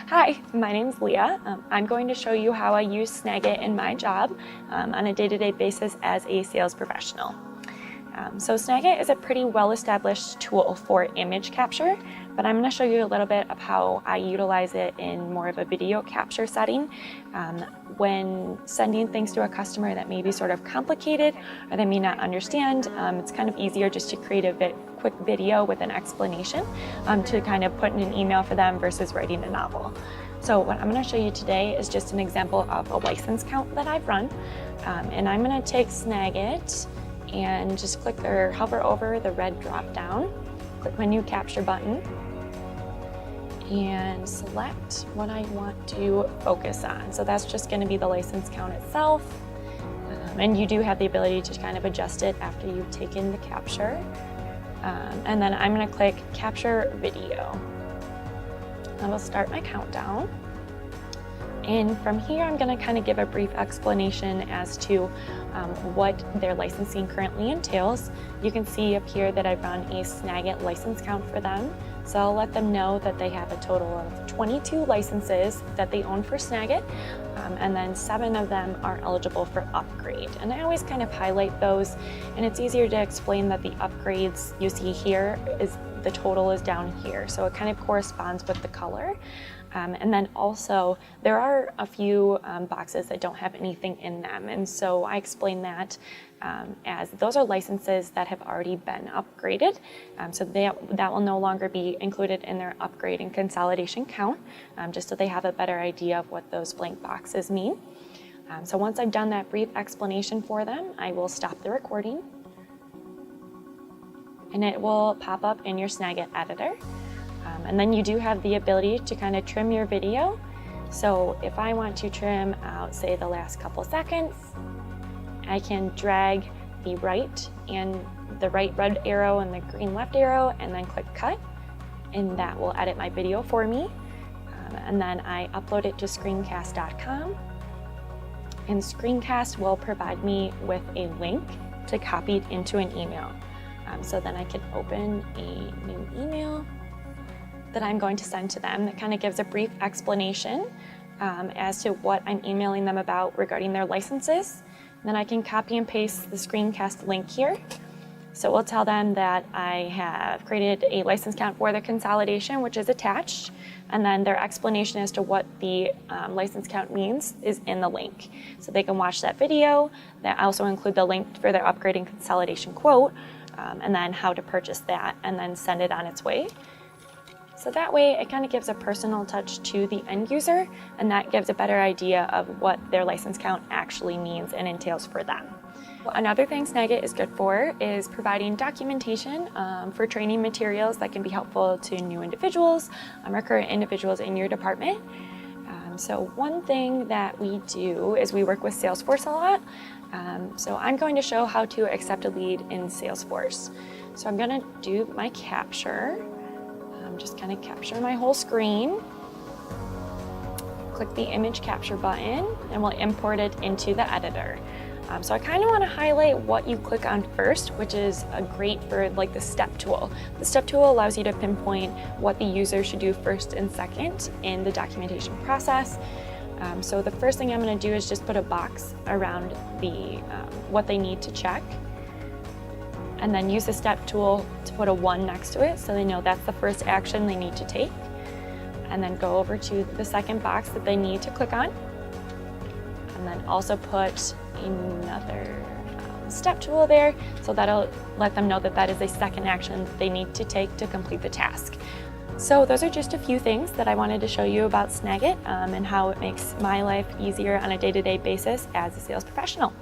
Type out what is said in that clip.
Hi, my name's Leah. I'm going to show you how I use Snagit in my job on a day-to-day basis as a sales professional. So Snagit is a pretty well-established tool for image capture, but I'm going to show you a little bit of how I utilize it in more of a video capture setting when sending things to a customer that may be sort of complicated or they may not understand. It's kind of easier just to create a quick video with an explanation to kind of put in an email for them versus writing a novel. So what I'm going to show you today is just an example of a license count that I've run, and I'm going to take Snagit and just click or hover over the red drop down, click my new capture button, and select what I want to focus on. So that's just going to be the license count itself, and you do have the ability to kind of adjust it after you've taken the capture. And then I'm going to click capture video. I will start my countdown. And from here, I'm going to kind of give a brief explanation as to what their licensing currently entails. You can see up here that I've run a Snagit license count for them. So I'll let them know that they have a total of 22 licenses that they own for Snagit, and then 7 of them are eligible for upgrade. And I always kind of highlight those, and it's easier to explain that the upgrades you see here is the total is down here. So it kind of corresponds with the color. And then also there are a few boxes that don't have anything in them. And so I explain that as those are licenses that have already been upgraded. So that will no longer be included in their upgrade and consolidation count, just so they have a better idea of what those blank boxes mean. So once I've done that brief explanation for them, I will stop the recording. And it will pop up in your Snagit editor. And then you do have the ability to kind of trim your video. So if I want to trim out, say, the last couple seconds, I can drag the right red arrow and the green left arrow and then click cut, and that will edit my video for me. And then I upload it to screencast.com, and Screencast will provide me with a link to copy it into an email. So then I can open a new email that I'm going to send to them that kind of gives a brief explanation as to what I'm emailing them about regarding their licenses. And then I can copy and paste the Screencast link here. So we'll tell them that I have created a license count for the consolidation, which is attached, and then their explanation as to what the license count means is in the link. So they can watch that video. That also include the link for their upgrade and consolidation quote, and then how to purchase that, and then send it on its way. So that way it kind of gives a personal touch to the end user, and that gives a better idea of what their license count actually means and entails for them. Another thing Snagit is good for is providing documentation for training materials that can be helpful to new individuals or current individuals in your department. So one thing that we do is we work with Salesforce a lot. So I'm going to show how to accept a lead in Salesforce. So I'm going to do my capture. Just kind of capture my whole screen. Click the image capture button, and we'll import it into the editor. So I kind of want to highlight what you click on first, which is great for like the step tool. The step tool allows you to pinpoint what the user should do first and second in the documentation process. So the first thing I'm going to do is just put a box around what they need to check, and then use the step tool to put a 1 next to it so they know that's the first action they need to take. And then go over to the second box that they need to click on, and then also put another step tool there, so that'll let them know that that is a second action they need to take to complete the task. So those are just a few things that I wanted to show you about Snagit and how it makes my life easier on a day-to-day basis as a sales professional.